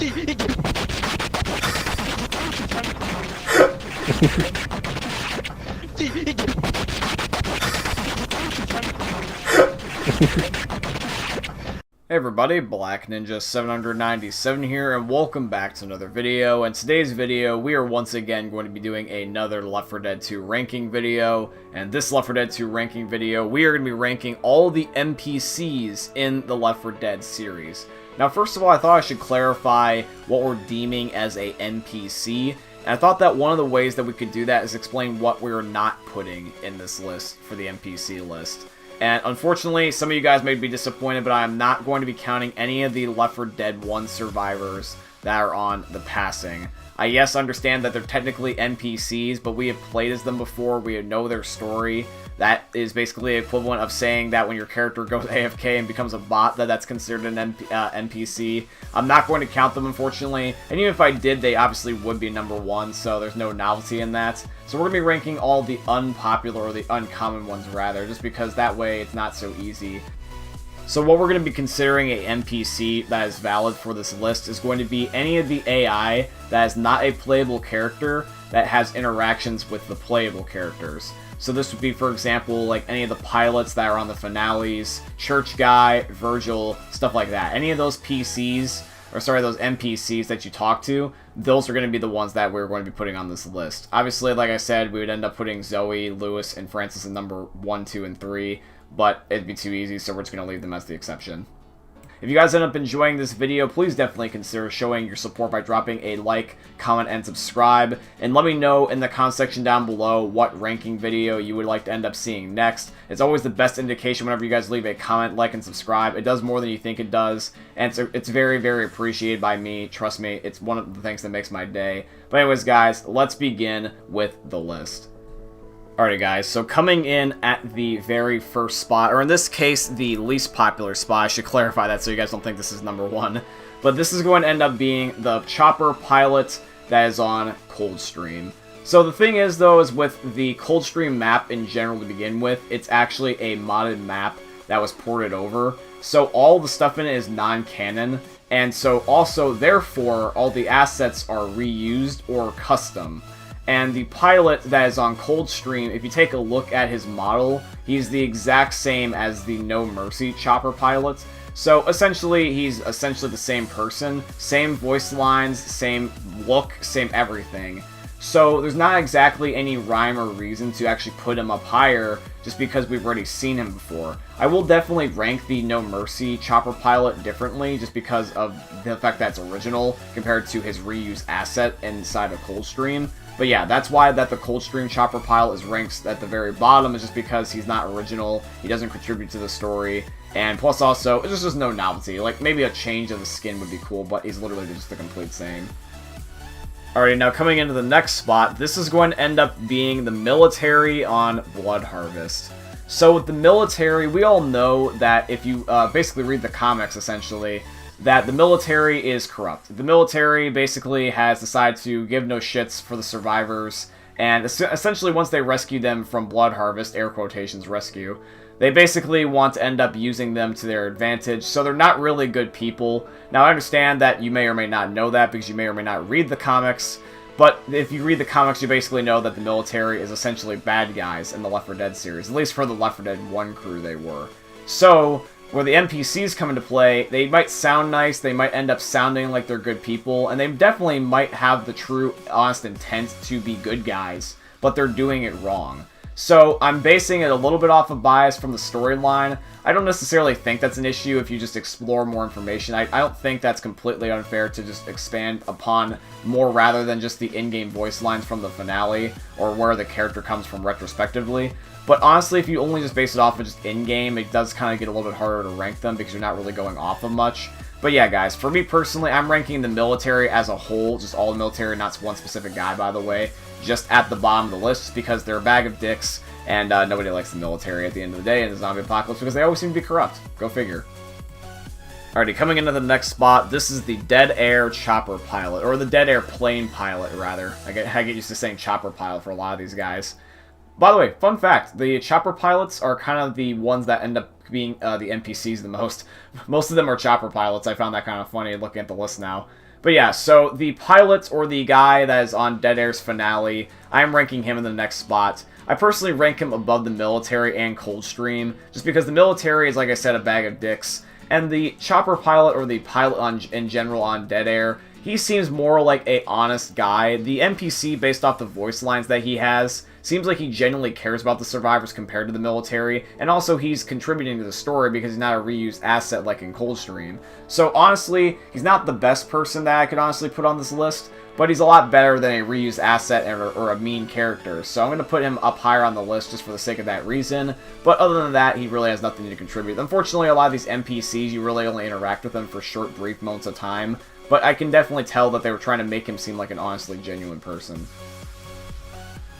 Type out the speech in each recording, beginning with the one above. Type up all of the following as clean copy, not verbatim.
Hey everybody, Black Ninja 797 here, and welcome back to another video. In today's video, we are once again going to be doing another Left 4 Dead 2 ranking video. And this Left 4 Dead 2 ranking video, we are going to be ranking all the NPCs in the Left 4 Dead series. Now, first of all, I thought I should clarify what we're deeming as a NPC. And I thought that one of the ways that we could do that is explain what we're not putting in this list for the NPC list. And unfortunately, some of you guys may be disappointed, but I am not going to be counting any of the Left 4 Dead 1 survivors that are on the passing. I yes understand that they're technically NPCs, but we have played as them before, we know their story. That is basically the equivalent of saying that when your character goes AFK and becomes a bot, that's considered an NPC. I'm not going to count them, unfortunately, and even if I did, they obviously would be number 1, so there's no novelty in that. So we're going to be ranking all the unpopular, or the uncommon ones rather, just because that way it's not so easy. So what we're going to be considering a NPC that is valid for this list is going to be any of the AI that is not a playable character that has interactions with the playable characters. So this would be, for example, like any of the pilots that are on the finales, Church Guy, Virgil, stuff like that. Any of those PCs, or sorry, those NPCs that you talk to, those are going to be the ones that we're going to be putting on this list. Obviously, like I said, we would end up putting Zoe, Lewis, and Francis in number 1, 2, and 3, but it'd be too easy, so we're just going to leave them as the exception. If you guys end up enjoying this video, please definitely consider showing your support by dropping a like, comment, and subscribe. And let me know in the comment section down below what ranking video you would like to end up seeing next. It's always the best indication whenever you guys leave a comment, like, and subscribe. It does more than you think it does, and it's very, very appreciated by me. Trust me, it's one of the things that makes my day. But anyways, guys, let's begin with the list. Alrighty guys, so coming in at the very first spot, or in this case, the least popular spot, I should clarify that so you guys don't think this is number 1, but this is going to end up being the chopper pilot that is on Coldstream. So the thing is, though, is with the Coldstream map in general to begin with, it's actually a modded map that was ported over, so all the stuff in it is non-canon, and so also, therefore, all the assets are reused or custom. And the pilot that is on Coldstream, if you take a look at his model, he's the exact same as the No Mercy chopper pilot. So essentially, he's essentially the same person, same voice lines, same look, same everything. So there's not exactly any rhyme or reason to actually put him up higher just because we've already seen him before. I will definitely rank the No Mercy chopper pilot differently just because of the fact that it's original compared to his reused asset inside of Coldstream. But yeah, that's why that the Coldstream chopper pilot is ranked at the very bottom, is just because he's not original, he doesn't contribute to the story, and plus also, it's just no novelty. Like, maybe a change of the skin would be cool, but he's literally just the complete same. Alright, now coming into the next spot, this is going to end up being the military on Blood Harvest. So with the military, we all know that if you basically read the comics, essentially, that the military is corrupt. The military basically has decided to give no shits for the survivors, and essentially once they rescue them from Blood Harvest, air quotations rescue, they basically want to end up using them to their advantage, so they're not really good people. Now I understand that you may or may not know that because you may or may not read the comics, but if you read the comics, you basically know that the military is essentially bad guys in the Left 4 Dead series, at least for the Left 4 Dead 1 crew they were. So, where the NPCs come into play, they might sound nice, they might end up sounding like they're good people, and they definitely might have the true, honest intent to be good guys, but they're doing it wrong. So I'm basing it a little bit off of bias from the storyline. I don't necessarily think that's an issue if you just explore more information. I don't think that's completely unfair to just expand upon more rather than just the in-game voice lines from the finale or where the character comes from retrospectively. But honestly, if you only just base it off of just in-game, it does kind of get a little bit harder to rank them because you're not really going off of much. But yeah, guys, for me personally, I'm ranking the military as a whole, just all the military, not one specific guy, by the way, just at the bottom of the list because they're a bag of dicks, and nobody likes the military at the end of the day in the zombie apocalypse because they always seem to be corrupt. Go figure. Alrighty, coming into the next spot, this is the Dead Air Chopper Pilot, or the Dead Air Plane Pilot, rather. I get used to saying Chopper Pilot for a lot of these guys. By the way, fun fact, the chopper pilots are kind of the ones that end up being the NPCs the most. Most of them are chopper pilots. I found that kind of funny looking at the list now. But yeah, so the pilot, or the guy that is on Dead Air's finale, I'm ranking him in the next spot. I personally rank him above the military and Coldstream, just because the military is, like I said, a bag of dicks, and the chopper pilot, or the pilot in general on Dead Air, he seems more like a honest guy. The NPC, based off the voice lines that he has, seems like he genuinely cares about the survivors compared to the military, and also he's contributing to the story because he's not a reused asset like in Coldstream. So honestly, he's not the best person that I could honestly put on this list, but he's a lot better than a reused asset or a mean character. So I'm going to put him up higher on the list just for the sake of that reason. But other than that, he really has nothing to contribute. Unfortunately, a lot of these NPCs, you really only interact with them for short, brief moments of time. But I can definitely tell that they were trying to make him seem like an honestly genuine person.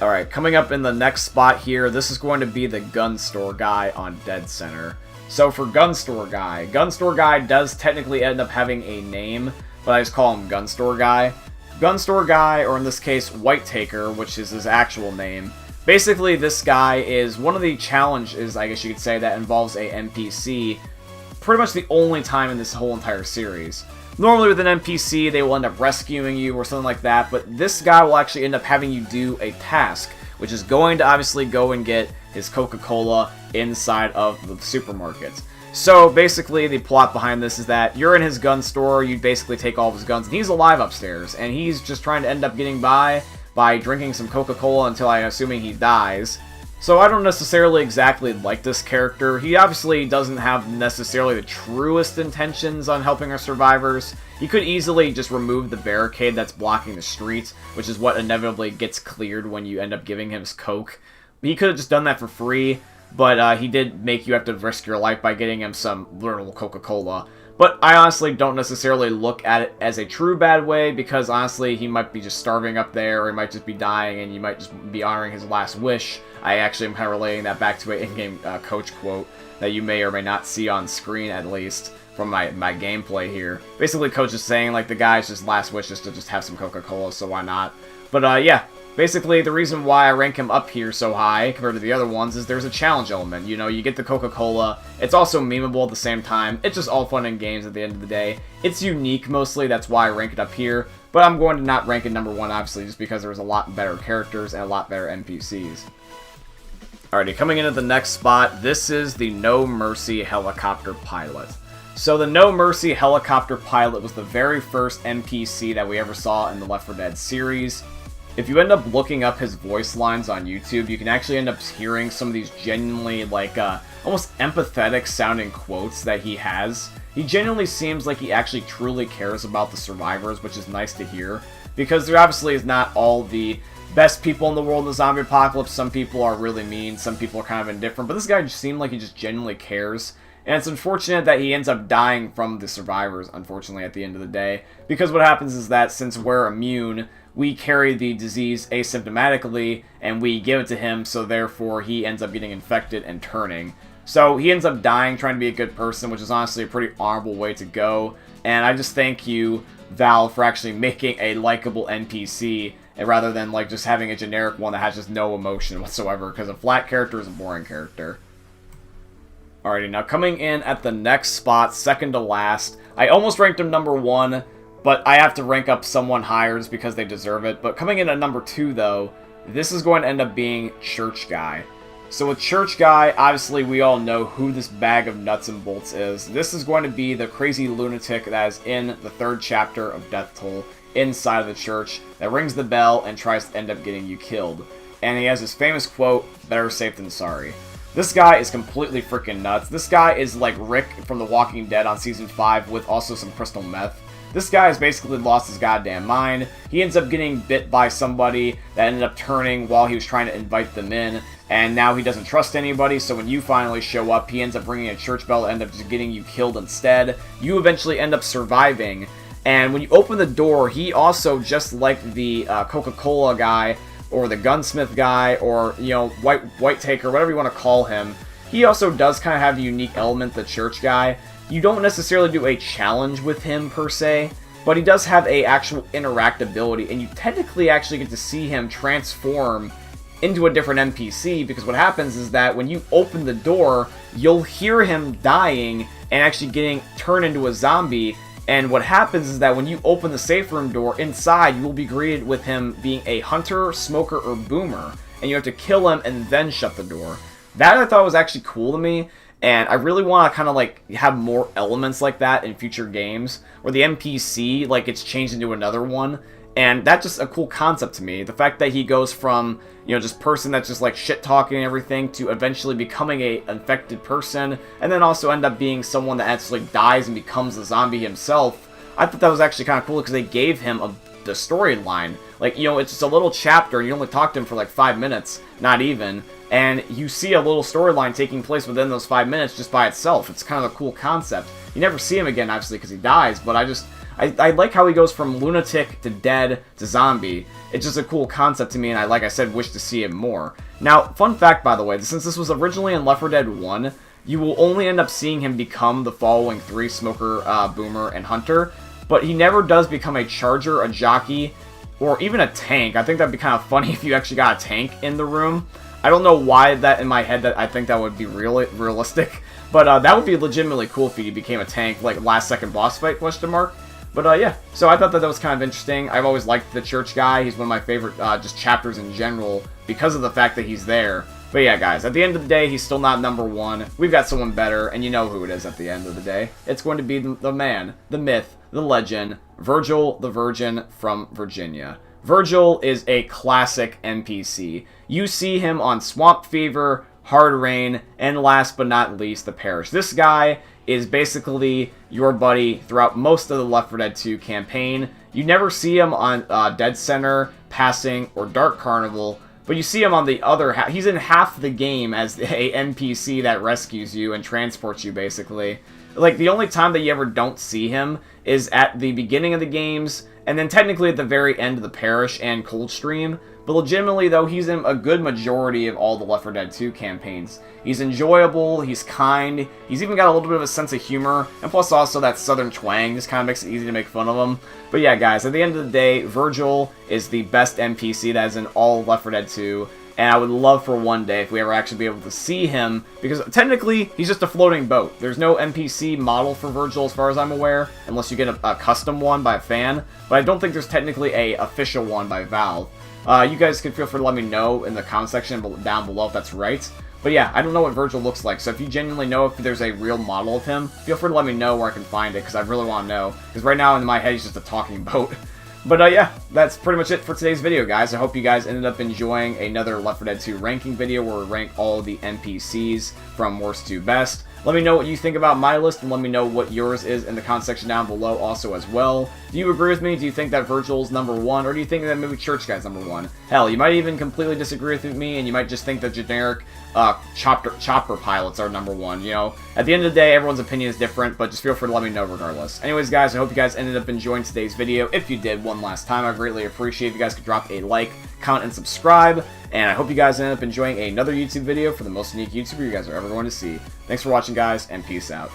Alright, coming up in the next spot here, this is going to be the gun store guy on Dead Center. So for gun store guy does technically end up having a name, but I just call him gun store guy. Gun store guy, or in this case, White Taker, which is his actual name. Basically, this guy is one of the challenges, I guess you could say, that involves a NPC pretty much the only time in this whole entire series. Normally with an NPC, they will end up rescuing you or something like that, but this guy will actually end up having you do a task, which is going to obviously go and get his Coca-Cola inside of the supermarket. So basically, the plot behind this is that you're in his gun store, you basically take all of his guns, and he's alive upstairs, and he's just trying to end up getting by drinking some Coca-Cola until I'm assuming he dies. So I don't necessarily exactly like this character. He obviously doesn't have necessarily the truest intentions on helping our survivors. He could easily just remove the barricade that's blocking the street, which is what inevitably gets cleared when you end up giving him his Coke. He could have just done that for free, but he did make you have to risk your life by getting him some literal Coca-Cola. But I honestly don't necessarily look at it as a true bad way, because honestly, he might be just starving up there, or he might just be dying, and you might just be honoring his last wish. I actually am kind of relating that back to an in-game coach quote that you may or may not see on screen, at least, from my gameplay here. Basically, coach is saying, like, the guy's just last wish is to just have some Coca-Cola, so why not? But, yeah. Basically, the reason why I rank him up here so high compared to the other ones is there's a challenge element. You know, you get the Coca-Cola. It's also memeable at the same time. It's just all fun and games at the end of the day. It's unique, mostly. That's why I rank it up here. But I'm going to not rank it number one, obviously, just because there's a lot better characters and a lot better NPCs. Alrighty, coming into the next spot, this is the No Mercy Helicopter Pilot. So the No Mercy Helicopter Pilot was the very first NPC that we ever saw in the Left 4 Dead series. If you end up looking up his voice lines on YouTube, you can actually end up hearing some of these genuinely, like, almost empathetic sounding quotes that he has. He genuinely seems like he actually truly cares about the survivors, which is nice to hear, because there obviously is not all the best people in the world in the zombie apocalypse. Some people are really mean, some people are kind of indifferent, but this guy just seemed like he just genuinely cares. And it's unfortunate that he ends up dying from the survivors, unfortunately, at the end of the day, because what happens is that since we're immune, we carry the disease asymptomatically, and we give it to him, so therefore he ends up getting infected and turning. So he ends up dying trying to be a good person, which is honestly a pretty honorable way to go. And I just thank you, Valve, for actually making a likable NPC, rather than like just having a generic one that has just no emotion whatsoever, because a flat character is a boring character. Alrighty, now coming in at the next spot, second to last, I almost ranked him number one, but I have to rank up someone higher just because they deserve it. But coming in at number 2, though, this is going to end up being Church Guy. So with Church Guy, obviously we all know who this bag of nuts and bolts is. This is going to be the crazy lunatic that is in the 3rd chapter of Death Toll inside of the church that rings the bell and tries to end up getting you killed. And he has this famous quote, "Better safe than sorry." This guy is completely freaking nuts. This guy is like Rick from The Walking Dead on Season 5 with also some crystal meth. This guy has basically lost his goddamn mind. He ends up getting bit by somebody that ended up turning while he was trying to invite them in, and now he doesn't trust anybody, so when you finally show up, he ends up ringing a church bell to end up just getting you killed instead. You eventually end up surviving, and when you open the door, he also, just like the Coca-Cola guy, or the gunsmith guy, or, you know, White Taker, whatever you want to call him, he also does kind of have the unique element, the church guy. You don't necessarily do a challenge with him, per se, but he does have a actual interactability, and you technically actually get to see him transform into a different NPC, because what happens is that when you open the door, you'll hear him dying and actually getting turned into a zombie, And what happens is that when you open the safe room door, inside you will be greeted with him being a hunter, smoker, or boomer. And you have to kill him and then shut the door. That I thought was actually cool to me. And I really want to kind of like have more elements like that in future games. Where the NPC, like, it's changed into another one. And that's just a cool concept to me. The fact that he goes from, you know, just person that's just like shit talking and everything to eventually becoming a infected person, and then also end up being someone that actually dies and becomes a zombie himself. I thought that was actually kind of cool because they gave him the storyline. Like, you know, it's just a little chapter and you only talk to him for like 5 minutes, not even. And you see a little storyline taking place within those 5 minutes just by itself. It's kind of a cool concept. You never see him again, obviously, because he dies, but I like how he goes from lunatic to dead to zombie. It's just a cool concept to me, and like I said, wish to see him more. Now, fun fact, by the way, since this was originally in Left 4 Dead 1, you will only end up seeing him become the following 3, Smoker, Boomer, and Hunter, but he never does become a Charger, a Jockey, or even a Tank. I think that'd be kind of funny if you actually got a tank in the room. I don't know why that in my head that I think that would be realistic, but that would be legitimately cool if he became a tank, like last second boss fight, question mark. But yeah, so I thought that was kind of interesting. I've always liked the church guy. He's one of my favorite just chapters in general because of the fact that he's there. But yeah, guys, at the end of the day, he's still not number 1. We've got someone better, and you know who it is at the end of the day. It's going to be the man, the myth, the legend, Virgil the Virgin from Virginia. Virgil is a classic NPC. You see him on Swamp Fever, Hard Rain, and last but not least, The Parish. This guy is basically your buddy throughout most of the Left 4 Dead 2 campaign. You never see him on Dead Center, Passing, or Dark Carnival, but you see him on the other half. He's in half the game as a NPC that rescues you and transports you, basically. Like, the only time that you ever don't see him is at the beginning of the games, and then technically at the very end of The Parish and Coldstream. But legitimately, though, he's in a good majority of all the Left 4 Dead 2 campaigns. He's enjoyable, he's kind, he's even got a little bit of a sense of humor, and plus also that southern twang just kind of makes it easy to make fun of him. But yeah, guys, at the end of the day, Virgil is the best NPC that is in all of Left 4 Dead 2, and I would love for one day if we ever actually be able to see him, because technically, he's just a floating boat. There's no NPC model for Virgil as far as I'm aware, unless you get a custom one by a fan, but I don't think there's technically a official one by Valve. You guys can feel free to let me know in the comment section down below if that's right. But yeah, I don't know what Virgil looks like, so if you genuinely know if there's a real model of him, feel free to let me know where I can find it, because I really want to know. Because right now in my head, he's just a talking boat. But yeah, that's pretty much it for today's video, guys. I hope you guys ended up enjoying another Left 4 Dead 2 ranking video where we rank all the NPCs from worst to best. Let me know what you think about my list, and let me know what yours is in the comment section down below also as well. Do you agree with me? Do you think that Virgil's number 1, or do you think that maybe Church Guy's number 1? Hell, you might even completely disagree with me, and you might just think that generic chopper pilots are number 1, you know? At the end of the day, everyone's opinion is different, but just feel free to let me know regardless. Anyways, guys, I hope you guys ended up enjoying today's video. If you did, one last time, I greatly appreciate if you guys could drop a like, comment, and subscribe. And I hope you guys ended up enjoying another YouTube video for the most unique YouTuber you guys are ever going to see. Thanks for watching, guys, and peace out.